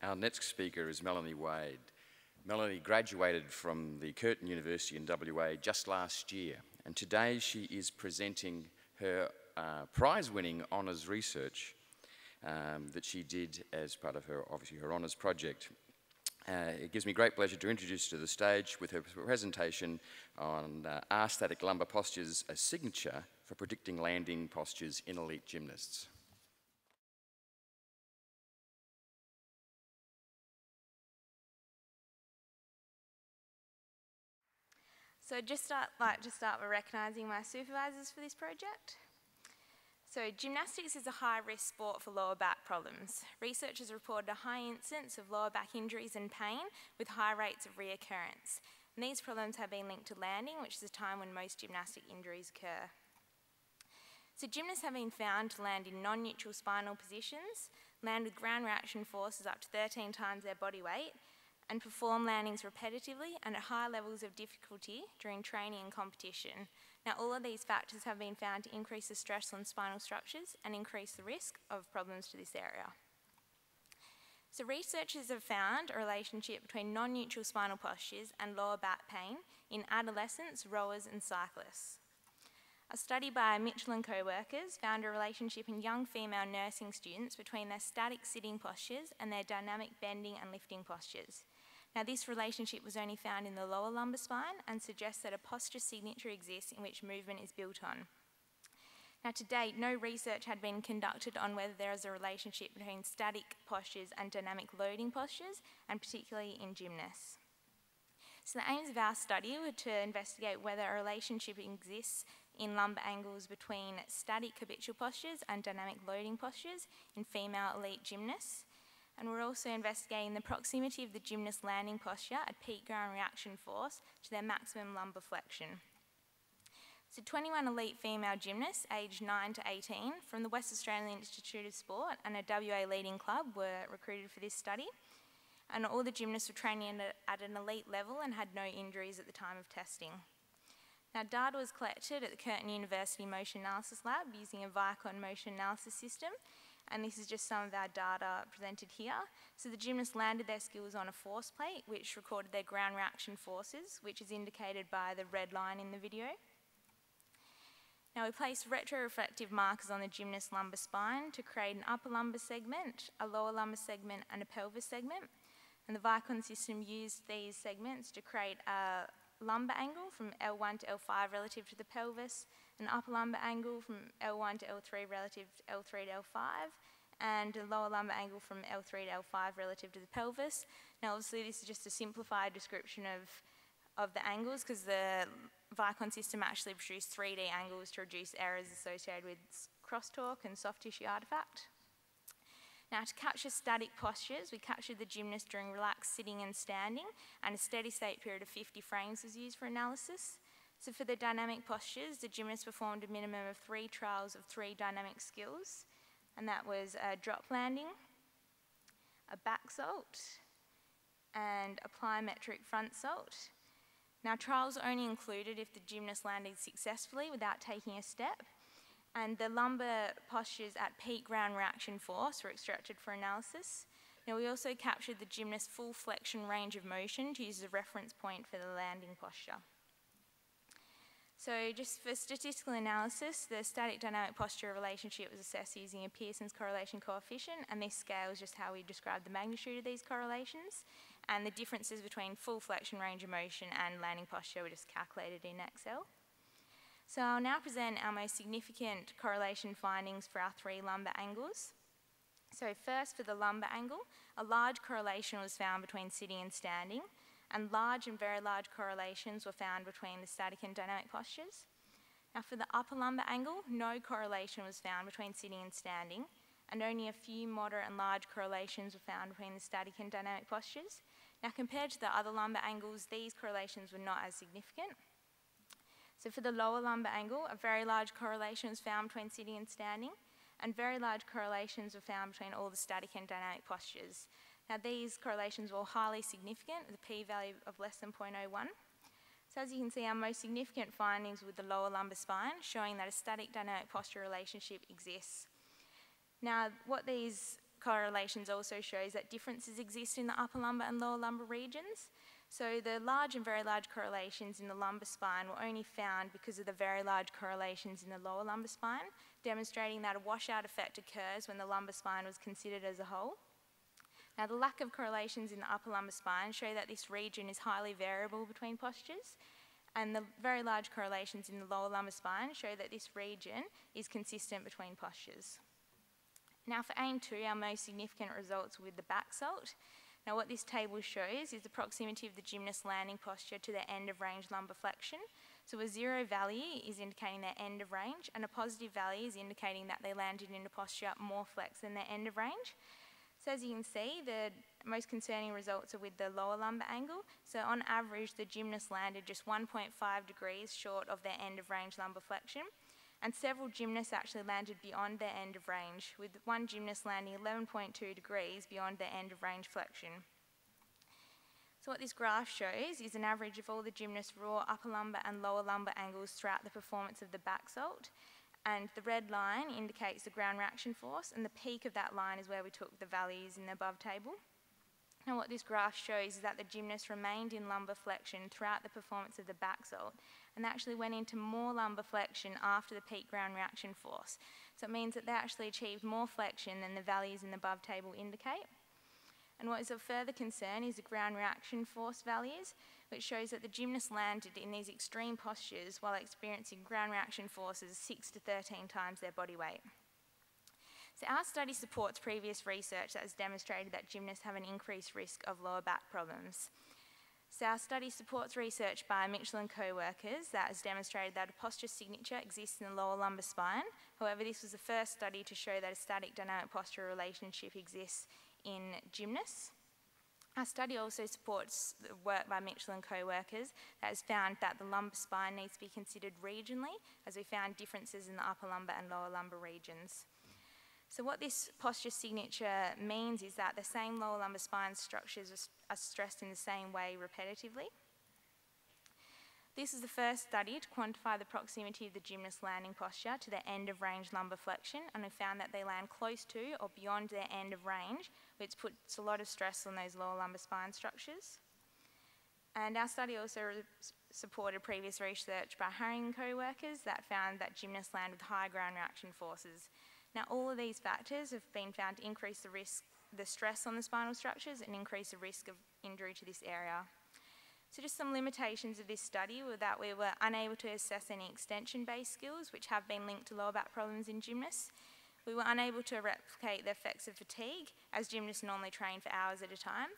Our next speaker is Melanie Wade. Melanie graduated from the Curtin University in WA just last year, and today she is presenting her prize-winning honours research that she did as part of her, obviously, her honours project. It gives me great pleasure to introduce her to the stage with her presentation on R-static lumbar postures, a signature for predicting landing postures in elite gymnasts. So I'd just like to start by recognising my supervisors for this project. So gymnastics is a high-risk sport for lower back problems. Researchers reported a high incidence of lower back injuries and pain with high rates of reoccurrence. And these problems have been linked to landing, which is a time when most gymnastic injuries occur. So gymnasts have been found to land in non-neutral spinal positions, land with ground reaction forces up to 13 times their body weight, and perform landings repetitively and at high levels of difficulty during training and competition. Now, all of these factors have been found to increase the stress on spinal structures and increase the risk of problems to this area. So researchers have found a relationship between non-neutral spinal postures and lower back pain in adolescents, rowers and cyclists. A study by Mitchell and co-workers found a relationship in young female nursing students between their static sitting postures and their dynamic bending and lifting postures. Now, this relationship was only found in the lower lumbar spine and suggests that a posture signature exists in which movement is built on. Now, to date, no research had been conducted on whether there is a relationship between static postures and dynamic loading postures, and particularly in gymnasts. So the aims of our study were to investigate whether a relationship exists in lumbar angles between static habitual postures and dynamic loading postures in female elite gymnasts. And we're also investigating the proximity of the gymnast landing posture at peak ground reaction force to their maximum lumbar flexion. So 21 elite female gymnasts aged 9 to 18 from the West Australian Institute of Sport and a WA leading club were recruited for this study. And all the gymnasts were training at an elite level and had no injuries at the time of testing. Now, data was collected at the Curtin University Motion Analysis Lab using a Vicon motion analysis system. And this is just some of our data presented here. So the gymnasts landed their skills on a force plate, which recorded their ground reaction forces, which is indicated by the red line in the video. Now, we placed retroreflective markers on the gymnast's lumbar spine to create an upper lumbar segment, a lower lumbar segment, and a pelvis segment. And the Vicon system used these segments to create a lumbar angle from L1 to L5 relative to the pelvis, an upper lumbar angle from L1 to L3 relative to L3 to L5, and a lower lumbar angle from L3 to L5 relative to the pelvis. Now, obviously, this is just a simplified description of the angles because the Vicon system actually produced 3D angles to reduce errors associated with crosstalk and soft tissue artifact. Now, to capture static postures, we captured the gymnast during relaxed sitting and standing, and a steady state period of 50 frames was used for analysis. So for the dynamic postures, the gymnast performed a minimum of 3 trials of 3 dynamic skills, and that was a drop landing, a back salt, and a plyometric front salt. Now, trials are only included if the gymnast landed successfully without taking a step, and the lumbar postures at peak ground reaction force were extracted for analysis. Now, we also captured the gymnast's full flexion range of motion to use as a reference point for the landing posture. So just for statistical analysis, the static dynamic posture relationship was assessed using a Pearson's correlation coefficient, and this scale is just how we describe the magnitude of these correlations, and the differences between full flexion range of motion and landing posture were just calculated in Excel. So I'll now present our most significant correlation findings for our 3 lumbar angles. So first, for the lumbar angle, a large correlation was found between sitting and standing, and large and very large correlations were found between the static and dynamic postures. Now, for the upper lumbar angle, no correlation was found between sitting and standing, and only a few moderate and large correlations were found between the static and dynamic postures. Now, compared to the other lumbar angles, these correlations were not as significant. So for the lower lumbar angle, a very large correlation was found between sitting and standing, and very large correlations were found between all the static and dynamic postures. Now, these correlations were highly significant, with a p-value of less than 0.01. So as you can see, our most significant findings with the lower lumbar spine, showing that a static dynamic posture relationship exists. Now, what these correlations also shows that differences exist in the upper lumbar and lower lumbar regions. So the large and very large correlations in the lumbar spine were only found because of the very large correlations in the lower lumbar spine, demonstrating that a washout effect occurs when the lumbar spine was considered as a whole. Now, the lack of correlations in the upper lumbar spine show that this region is highly variable between postures, and the very large correlations in the lower lumbar spine show that this region is consistent between postures. Now, for aim 2, our most significant results were with the back salt. Now, what this table shows is the proximity of the gymnast landing posture to their end of range lumbar flexion. So a 0 value is indicating their end of range, and a positive value is indicating that they landed in a posture more flexed than their end of range. So as you can see, the most concerning results are with the lower lumbar angle. So on average, the gymnast landed just 1.5 degrees short of their end of range lumbar flexion. And several gymnasts actually landed beyond their end of range, with one gymnast landing 11.2 degrees beyond their end of range flexion. So what this graph shows is an average of all the gymnasts' raw upper lumbar and lower lumbar angles throughout the performance of the back salt. And the red line indicates the ground reaction force, and the peak of that line is where we took the values in the above table. And what this graph shows is that the gymnasts remained in lumbar flexion throughout the performance of the back salt, and they actually went into more lumbar flexion after the peak ground reaction force. So it means that they actually achieved more flexion than the values in the above table indicate. And what is of further concern is the ground reaction force values, which shows that the gymnast landed in these extreme postures while experiencing ground reaction forces 6 to 13 times their body weight. So our study supports previous research that has demonstrated that gymnasts have an increased risk of lower back problems. So our study supports research by Mitchell and co-workers that has demonstrated that a posture signature exists in the lower lumbar spine. However, this was the first study to show that a static dynamic posture relationship exists in gymnasts. Our study also supports the work by Mitchell and co-workers that has found that the lumbar spine needs to be considered regionally, as we found differences in the upper lumbar and lower lumbar regions. So what this posture signature means is that the same lower lumbar spine structures are stressed in the same way repetitively. This is the first study to quantify the proximity of the gymnast landing posture to their end of range lumbar flexion, and we found that they land close to or beyond their end of range, which puts a lot of stress on those lower lumbar spine structures. And our study also supported previous research by Herring and co-workers that found that gymnasts land with high ground reaction forces. Now, all of these factors have been found to increase the stress on the spinal structures and increase the risk of injury to this area. So just some limitations of this study were that we were unable to assess any extension-based skills which have been linked to lower back problems in gymnasts. We were unable to replicate the effects of fatigue, as gymnasts normally train for hours at a time,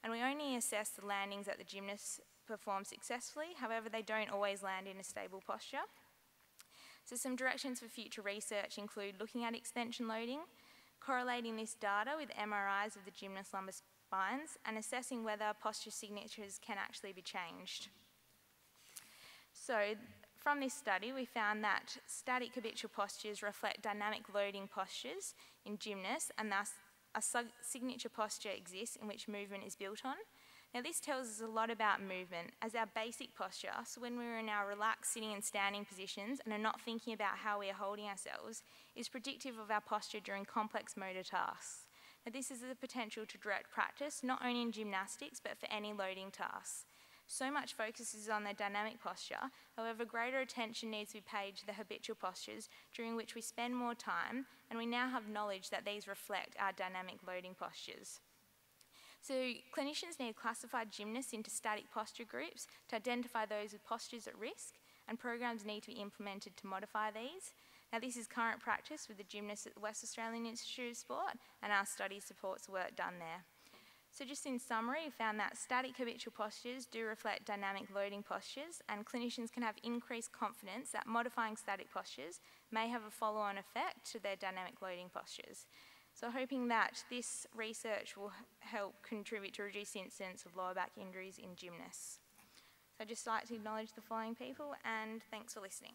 and we only assessed the landings that the gymnasts perform successfully. However, they don't always land in a stable posture. So some directions for future research include looking at extension loading, correlating this data with MRIs of the gymnast lumbar spines, and assessing whether posture signatures can actually be changed. So from this study, we found that static habitual postures reflect dynamic loading postures in gymnasts, and thus a signature posture exists in which movement is built on. Now this tells us a lot about movement as our basic posture, so when we're in our relaxed sitting and standing positions and are not thinking about how we are holding ourselves, is predictive of our posture during complex motor tasks. Now this is the potential to direct practice, not only in gymnastics, but for any loading tasks. So much focus is on the dynamic posture, however greater attention needs to be paid to the habitual postures during which we spend more time, and we now have knowledge that these reflect our dynamic loading postures. So clinicians need to classify gymnasts into static posture groups to identify those with postures at risk, and programs need to be implemented to modify these. Now this is current practice with the gymnasts at the West Australian Institute of Sport, and our study supports the work done there. So just in summary, we found that static habitual postures do reflect dynamic loading postures, and clinicians can have increased confidence that modifying static postures may have a follow-on effect to their dynamic loading postures. So hoping that this research will help contribute to reduce the incidence of lower back injuries in gymnasts. So I'd just like to acknowledge the following people, and thanks for listening.